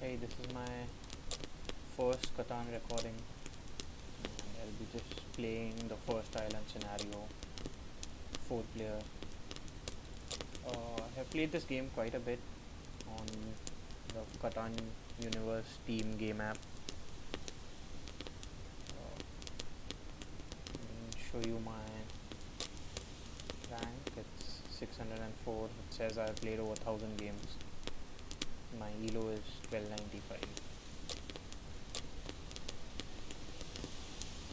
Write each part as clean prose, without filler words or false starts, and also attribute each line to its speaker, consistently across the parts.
Speaker 1: Hey, this is my first Catan recording, and I'll be just playing the first island scenario, 4 player. I have played this game quite a bit on the Catan Universe Steam game app. Show you my rank. It's 604. It says I've played over 1000 games. My elo is 1295.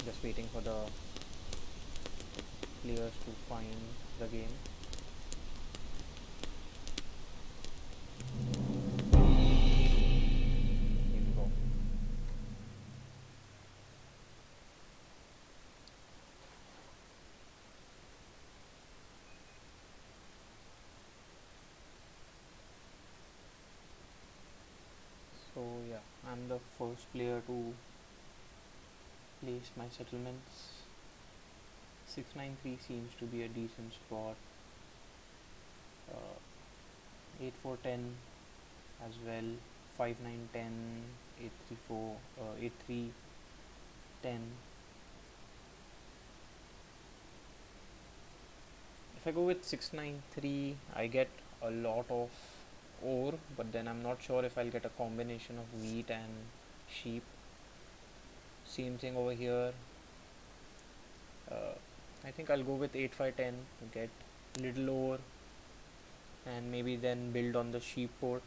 Speaker 1: Just waiting for the players to find the game. Here we go. So yeah, I'm the first player to place my settlements. 693 seems to be a decent spot. 8410 as well. 5910, 834, 8310. If I go with 693, I get a lot of ore, but then I'm not sure if I'll get a combination of wheat and sheep. Same thing over here. I think I'll go with 8510 to get little ore and maybe then build on the sheep port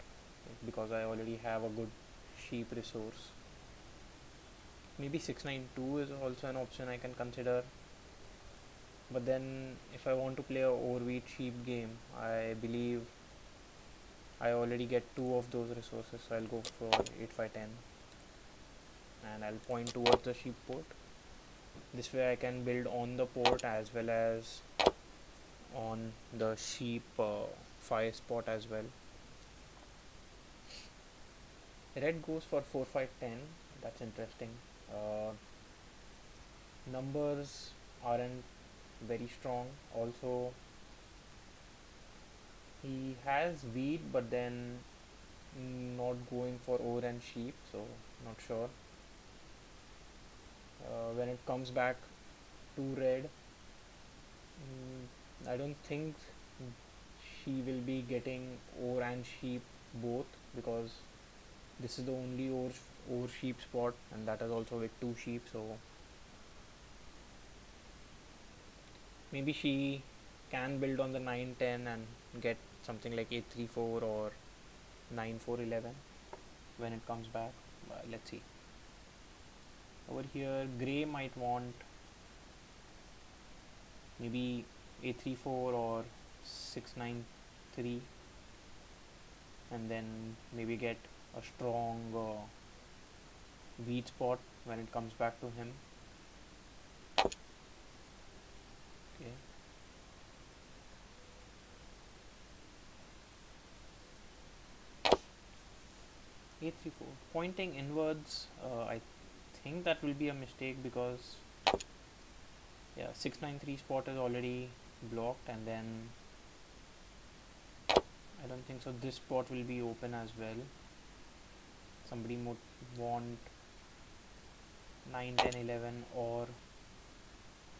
Speaker 1: because I already have a good sheep resource. Maybe 692 is also an option I can consider, but then if I want to play a ore wheat sheep game, I believe I already get 2 of those resources, so I'll go for 8510 and I'll point towards the sheep port. This way I can build on the port as well as on the sheep fire spot as well. Red goes for 4510. That's interesting. Numbers aren't very strong. Also, he has wheat, but then not going for ore and sheep, so not sure. When it comes back to red, I don't think she will be getting ore and sheep both because this is the only ore sheep spot, and that is also with 2 sheep, so maybe she can build on the 910 and get something like 834 or 9411 when it comes back. Let's see. Over here gray might want maybe 834 or 693 and then maybe get a strong wheat spot when it comes back to him. Okay. 834 pointing inwards, I think that will be a mistake because yeah, 693 spot is already blocked, and then I don't think so this spot will be open as well. Somebody would want 9 10 11 or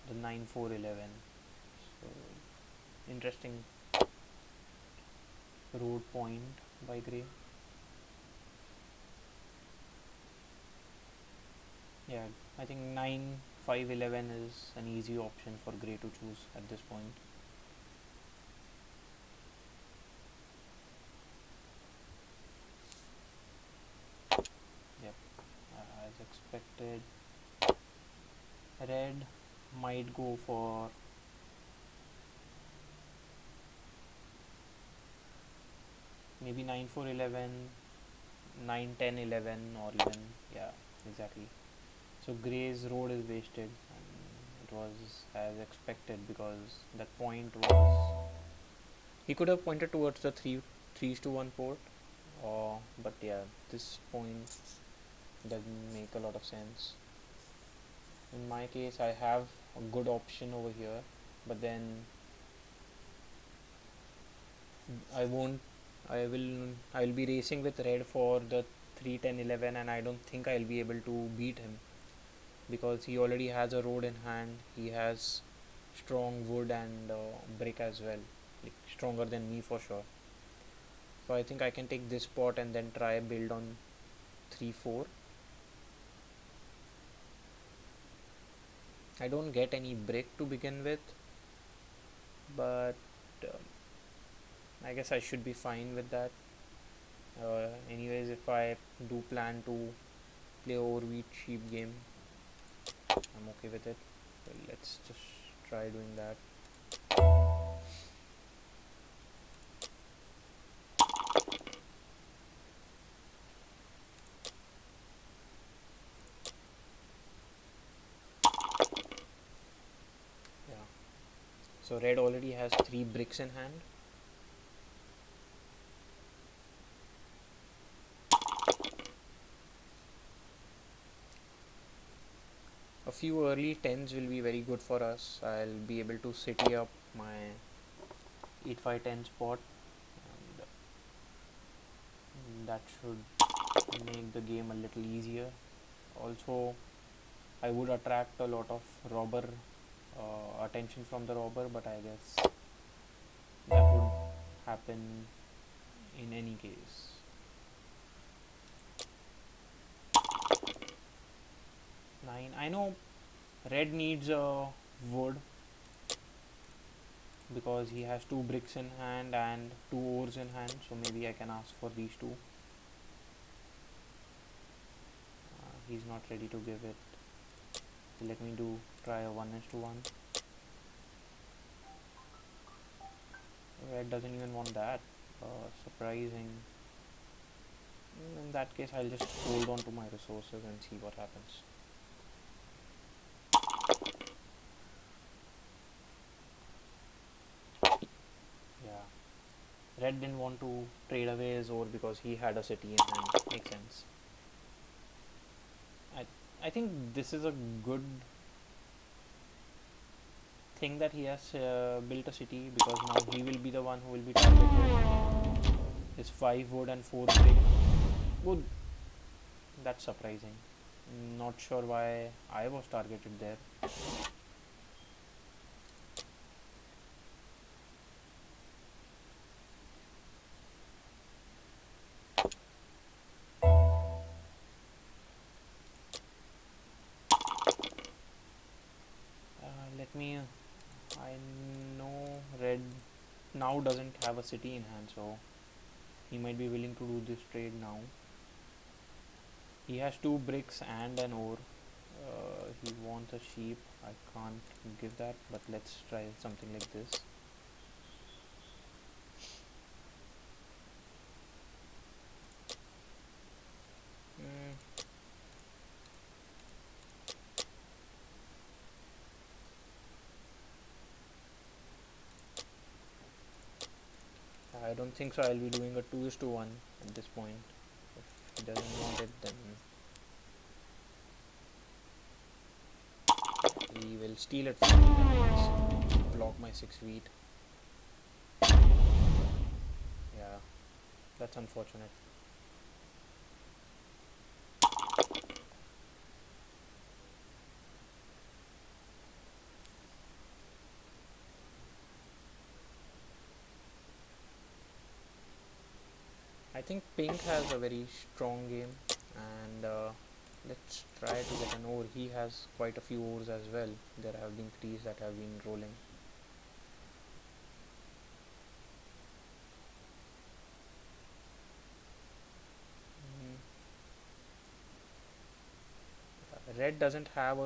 Speaker 1: the 9 4 11, so interesting road point by gray. Yeah, I think 9 5 11 is an easy option for gray to choose at this point. Yep, as expected, red might go for maybe 9 4 11, 9 10 11, or even, yeah, exactly. So gray's road is wasted, and it was as expected because that point was, he could have pointed towards the 3:1 port, but yeah, this point doesn't make a lot of sense. In my case, I have a good option over here, but then I won't. I'll be racing with red for the 3 10 11, and I don't think I'll be able to beat him because he already has a road in hand. He has strong wood and brick as well, like stronger than me for sure. So I think I can take this spot and then try build on 3 4. I don't get any brick to begin with, but um, I guess I should be fine with that. Anyways, if I do plan to play overwheat sheep game, I'm okay with it. So let's just try doing that. Yeah. So red already has 3 bricks in hand. A few early 10s will be very good for us. I'll be able to city up my 8 5 10 spot, and that should make the game a little easier. Also, I would attract a lot of robber attention from the robber, but I guess that would happen in any case. 9. I know red needs a wood because he has 2 bricks in hand and 2 ores in hand, so maybe I can ask for these two. He's not ready to give it, so let me try a 1:1. Red doesn't even want that. Surprising. In that case, I'll just hold on to my resources and see what happens. Yeah. Red didn't want to trade away his ore because he had a city in hand. Makes sense. I think this is a good thing that he has built a city, because now he will be the one who will be targeted. His 5 wood and 4 brick. Good. That's surprising. Not sure why I was targeted there. Let me. I know red now doesn't have a city in hand, so he might be willing to do this trade now. He has 2 bricks and an ore. He wants a sheep. I can't give that, but let's try something like this. I don't think so. I'll be doing a 2:1 at this point. If he doesn't want it, then he will steal it from me. That means block my 6 wheat. Yeah, that's unfortunate. I think pink has a very strong game, and let's try to get an ore. He has quite a few ores as well. There have been trees that have been rolling. Red doesn't have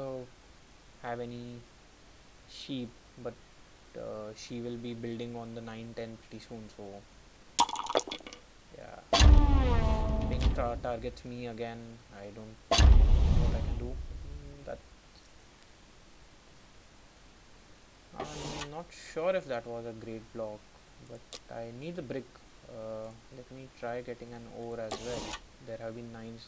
Speaker 1: any sheep, but she will be building on the 9 10 pretty soon, so yeah. Pink targets me again. I don't know what I can do. That I'm not sure if that was a great block, but I need the brick. Let me try getting an ore as well. There have been 9s.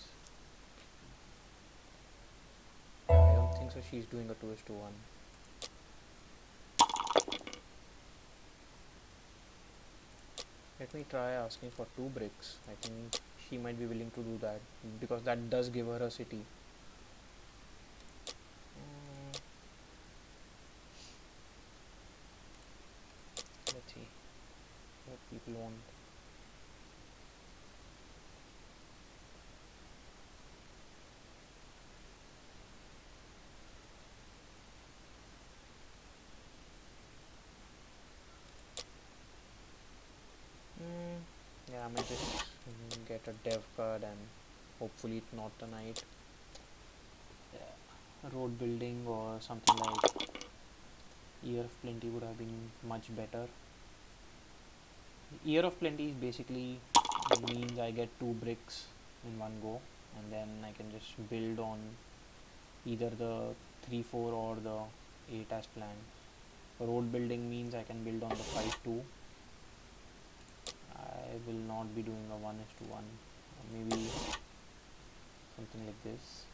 Speaker 1: Yeah, I don't think so. She's doing a 2:1. Let me try asking for 2 bricks. I think she might be willing to do that because that does give her a city. Mm, let's see what people want. Mm, yeah, I might just get a dev card and hopefully it's not a night. Yeah. Road building or something like Year of Plenty would have been much better. Year of Plenty is basically means I get 2 bricks in one go, and then I can just build on either the 3 4 or the 8 as planned. Road building means I can build on the 5 2. I will not be doing a 1:1, maybe something like this,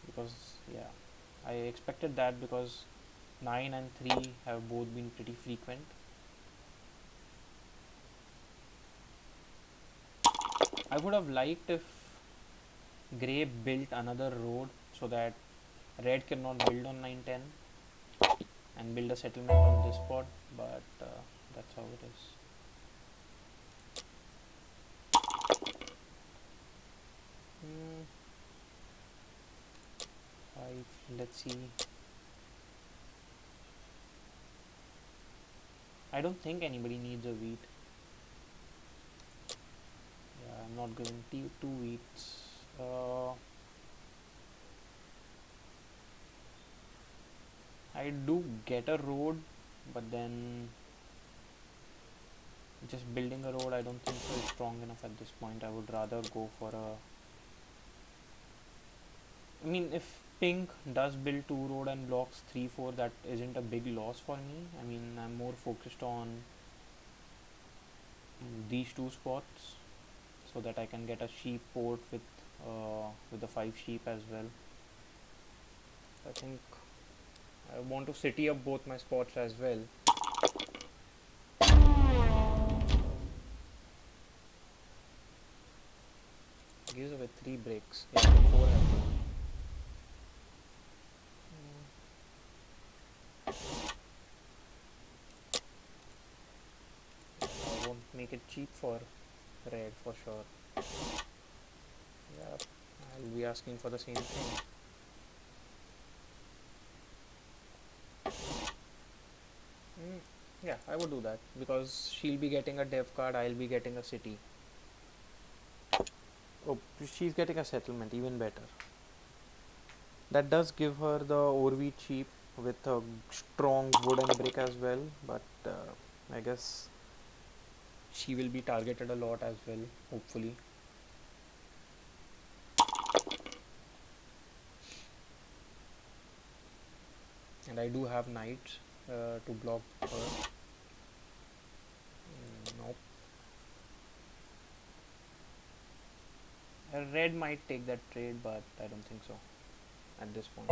Speaker 1: because yeah, I expected that because 9 and 3 have both been pretty frequent. I would have liked if Grey built another road so that Red cannot build on 9 10 and build a settlement on this spot, but that's how it is. Hmm, 5, let's see. I don't think anybody needs a wheat. Yeah, I'm not giving 2 wheats. I do get a road, but then just building a road I don't think so is strong enough at this point. I would rather go for a, I mean, if pink does build 2 road and blocks 3 4, that isn't a big loss for me. I mean, I'm more focused on these 2 spots so that I can get a sheep port with the 5 sheep as well. I think I want to city up both my spots as well. Gives away 3 bricks. Yeah, 4 have to. I won't make it cheap for red for sure. Yeah, I'll be asking for the same thing. Mm, yeah, I would do that because she'll be getting a dev card, I'll be getting a city. Oh, she's getting a settlement, even better. That does give her the Orvi cheap with a strong wooden brick as well, but I guess she will be targeted a lot as well, hopefully. And I do have knights to block her. Nope. Red might take that trade, but I don't think so at this point.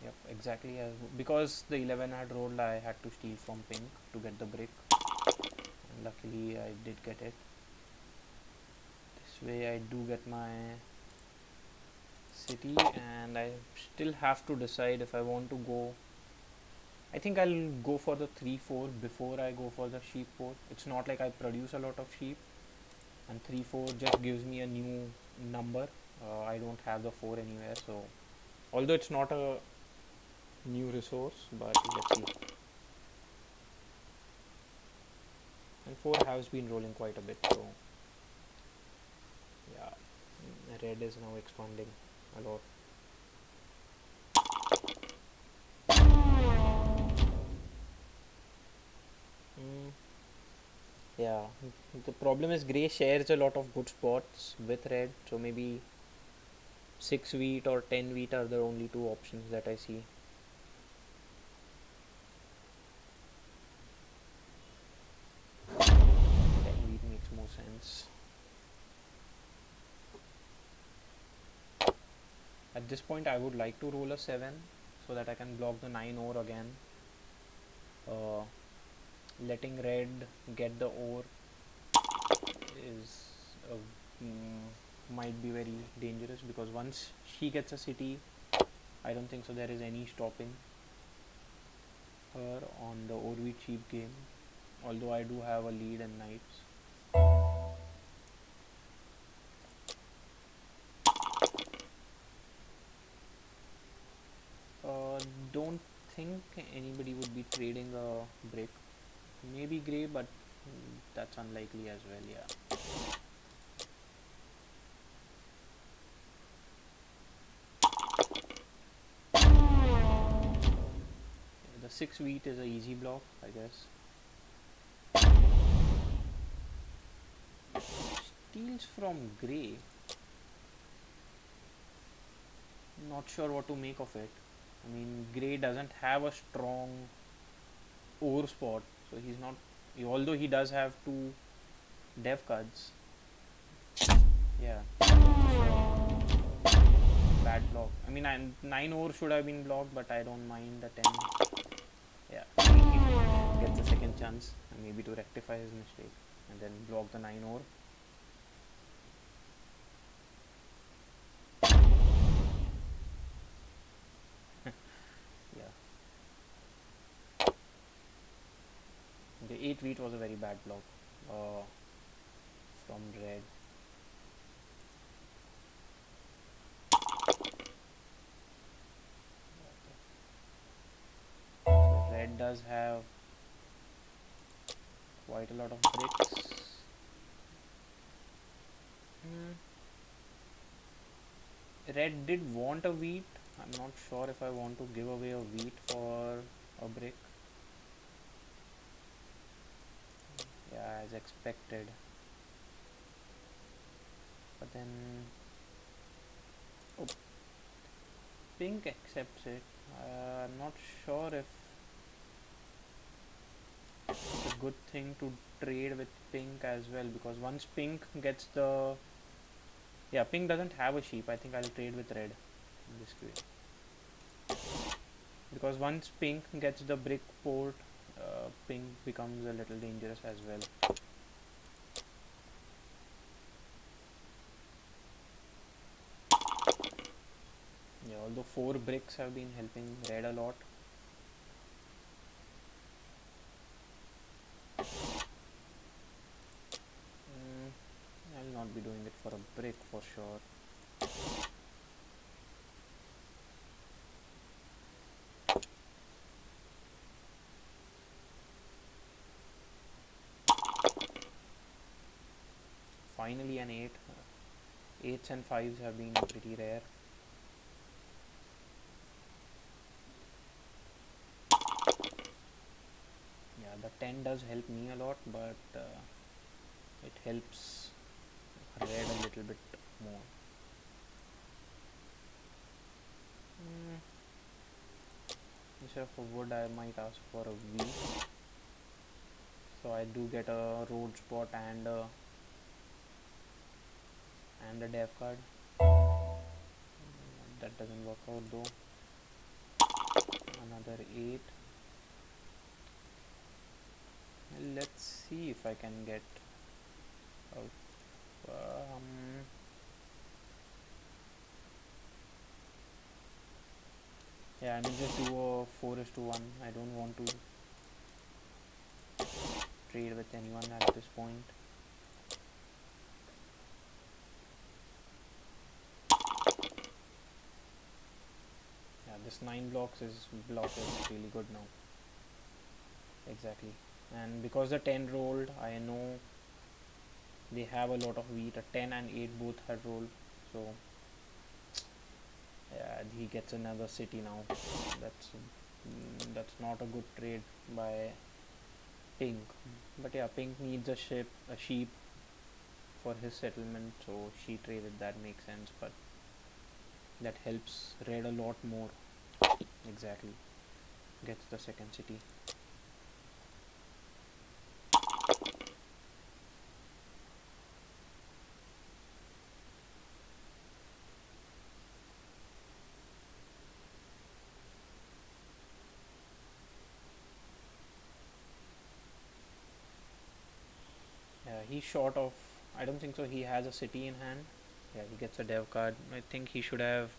Speaker 1: Yep, exactly as because the 11 had rolled, I had to steal from pink to get the brick, and luckily I did get it. This way I do get my city, and I still have to decide if I want to go. I think I'll go for the 3 4 before I go for the sheep port. It's not like I produce a lot of sheep, and 3 4 just gives me a new number. I don't have the 4 anywhere, so although it's not a new resource, but let's see. And 4 has been rolling quite a bit, so yeah, red is now expanding a lot. Mm, yeah, the problem is grey shares a lot of good spots with red, so maybe 6 wheat or 10 wheat are the only 2 options that I see. 10 wheat makes more sense. At at this point I would like to roll a 7 so that I can block the 9 ore again. Letting red get the ore is might be very dangerous, because once she gets a city, I don't think so there is any stopping her on the ore wheat sheep game, although I do have a lead in knights. Don't think anybody would be trading a brick. Maybe grey, but that's unlikely as well. Yeah. The 6 wheat is a easy block, I guess. Steals from grey. Not sure what to make of it. I mean, grey doesn't have a strong ore spot, so he's not. Although he does have 2 dev cards. Yeah. Bad block. I mean, 9 ore should have been blocked, but I don't mind the 10. Yeah. He gets a second chance, maybe to rectify his mistake, and then block the 9 ore. Yeah. The 8 wheat was a very bad block from red. So red does have quite a lot of bricks. Red did want a wheat. I'm not sure if I want to give away a wheat for a brick. Yeah, as expected. But then pink accepts it. I'm not sure if it's a good thing to trade with pink as well, because once pink gets the... Yeah, pink doesn't have a sheep. I think I'll trade with red in this way. Because once pink gets the brick port, pink becomes a little dangerous as well. Yeah, although 4 bricks have been helping red a lot. I'll not be doing it for a brick for sure. Finally an 8. 8s and 5s have been pretty rare. Yeah, the 10 does help me a lot, but it helps red a little bit more. Instead of a wood, I might ask for a wheat. So I do get a road spot and a dev card. That doesn't work out though. Another 8. Let's see if I can get yeah, I mean, just do a 4:1. I don't want to trade with anyone at this point. Yeah, this 9 block is really good now. Exactly. And because the 10 rolled, I know they have a lot of wheat. A 10 and 8 both had rolled, so yeah, he gets another city now. That's not a good trade by pink. But yeah, pink needs a sheep for his settlement, so she traded. That makes sense, but that helps red a lot more. Exactly. Gets the second city. he's short of. I don't think so. He has a city in hand. Yeah, he gets a dev card. I think he should have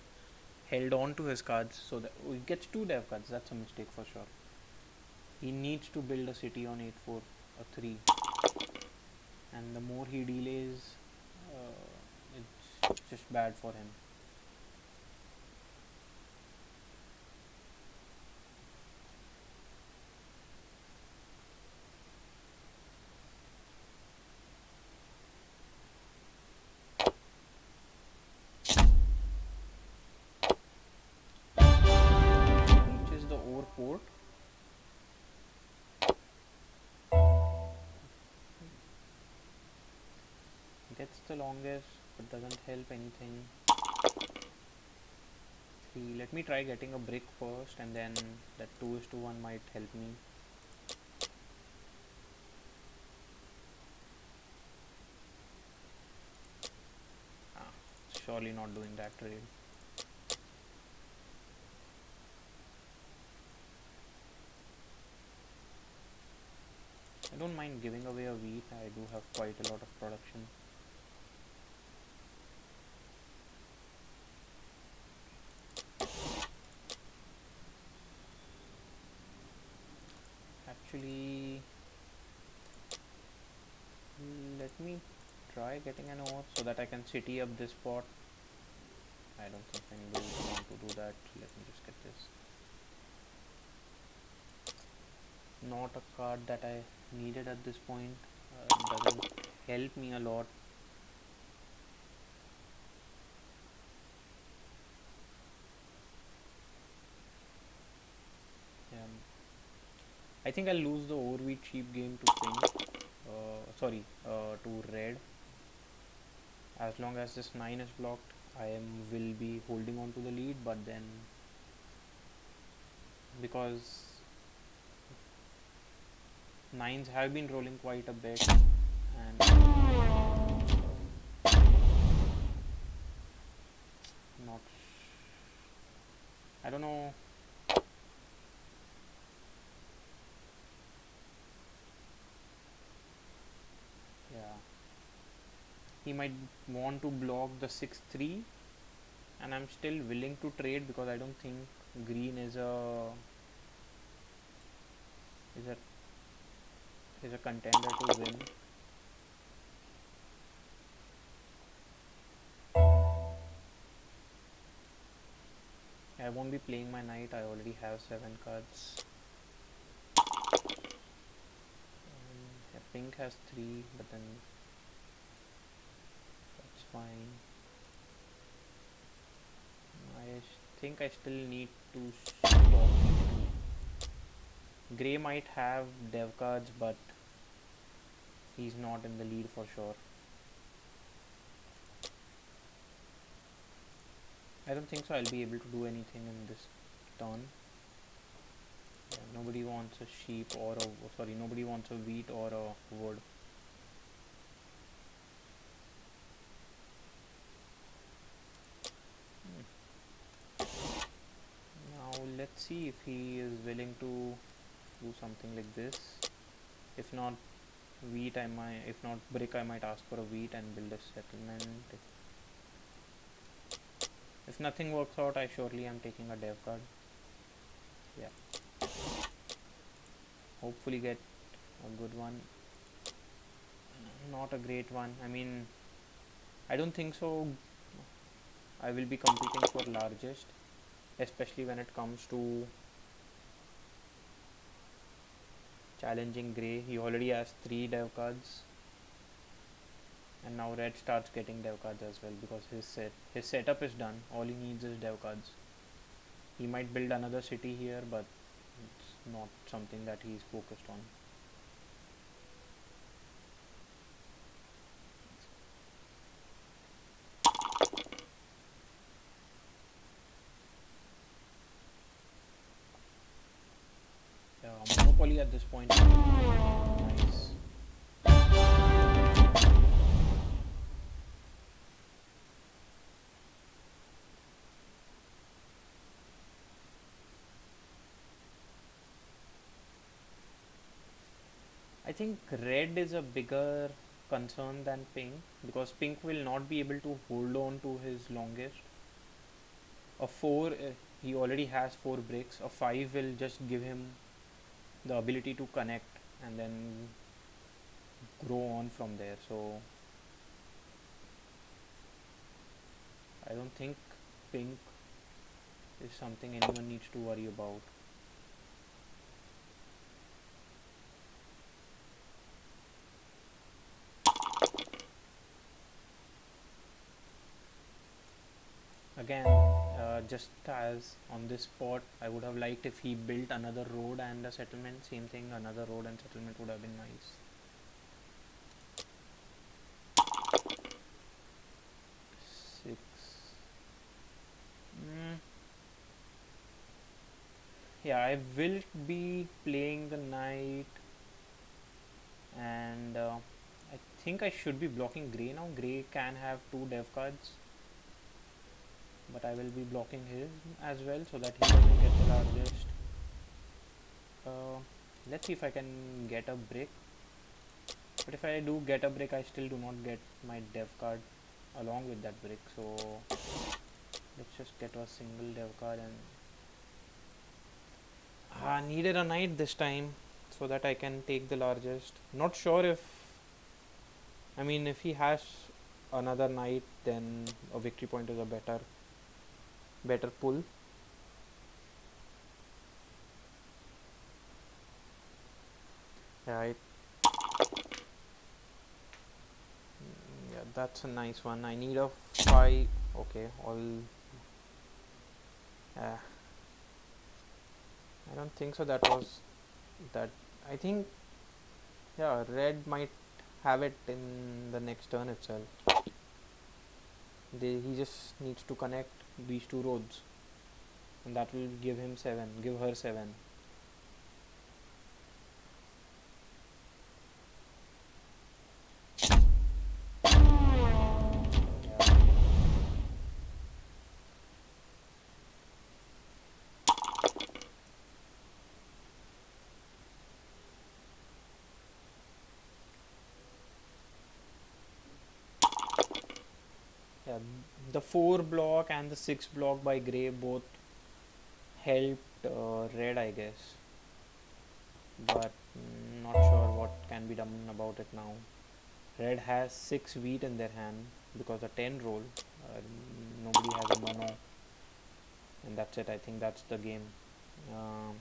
Speaker 1: held on to his cards so that he gets two dev cards. That's a mistake for sure. He needs to build a city on 8-4 or 3, and the more he delays, it's just bad for him. Reaches the ore port. Gets the longest, but doesn't help anything. 3. Let me try getting a brick first, and then that 2:1 might help me. Surely not doing that trade. I don't mind giving away a wheat. I do have quite a lot of production. Actually, let me try getting an ore so that I can city up this pot. I don't think anybody will want to do that. Let me just get this. Not a card that I needed at this point. Doesn't help me a lot. I think I'll lose the overweight cheap game to pink. To red. As long as this 9 is blocked, will be holding on to the lead. But then, because 9s have been rolling quite a bit, and not. I don't know. Yeah. He might want to block the 6-3, and I'm still willing to trade because I don't think green is a contender to win. I won't be playing my knight. I already have 7 cards. Pink has 3, but then that's fine. I think I still need to stop. Grey might have dev cards, but he's not in the lead for sure. I don't think so I'll be able to do anything in this turn. Yeah, nobody wants a sheep or nobody wants a wheat or a wood. Now let's see if he is willing to do something like this. If not wheat, if not brick, I might ask for a wheat and build a settlement. If nothing works out, I surely am taking a dev card. Yeah. Hopefully get a good one. Not a great one. I mean, I don't think so. I will be competing for largest, especially when it comes to challenging grey. He already has 3 dev cards, and now red starts getting dev cards as well because his setup is done. All he needs is dev cards. He might build another city here, but it's not something that he's focused on. Monopoly at this point. Nice. I think red is a bigger concern than pink, because pink will not be able to hold on to his longest. A 4, he already has 4 bricks. A 5 will just give him the ability to connect and then grow on from there. So I don't think pink is something anyone needs to worry about. Again, just as on this spot, I would have liked if he built another road and a settlement. Same thing, another road and settlement would have been nice. 6. Yeah, I will be playing the knight, and I think I should be blocking grey now. Grey can have 2 dev cards, but I will be blocking his as well so that he doesn't get the largest. Let's see if I can get a brick, but if I do get a brick, I still do not get my dev card along with that brick. So let's just get a single dev card, and needed a knight this time so that I can take the largest. Not sure if, I mean, if he has another knight, then a victory point is a better pull. Yeah, yeah, that's a nice one. I need a 5. Okay, all. I don't think so. That was that. I think, yeah, red might have it in the next turn itself. He just needs to connect these 2 roads, and that will give him 7. Give her 7. Yeah, the 4 block and the 6 block by grey both helped red, I guess, but not sure what can be done about it now. Red has 6 wheat in their hand because a 10 roll. Nobody has a mono, and that's it. I think that's the game. Um,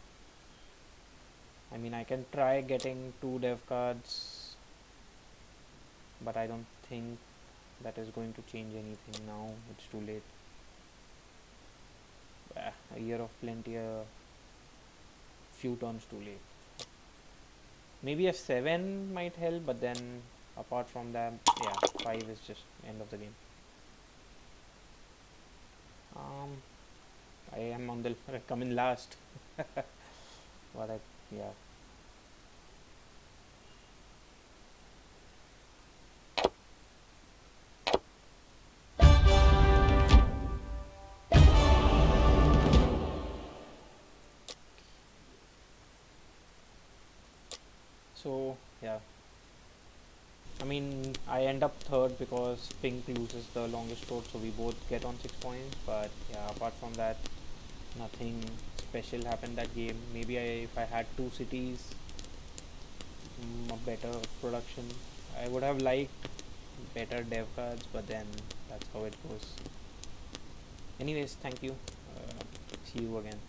Speaker 1: I mean, I can try getting 2 dev cards, but I don't think that is going to change anything now. It's too late. A year of plenty, a few turns too late. Maybe a 7 might help, but then apart from that, yeah, 5 is just end of the game. I am on the coming last. But yeah. So yeah, I mean, I end up third because pink loses the longest road, so we both get on 6 points. But yeah, apart from that, nothing special happened that game. Maybe if I had 2 cities, a better production. I would have liked better dev cards, but then that's how it goes. Anyways, thank you. See you again.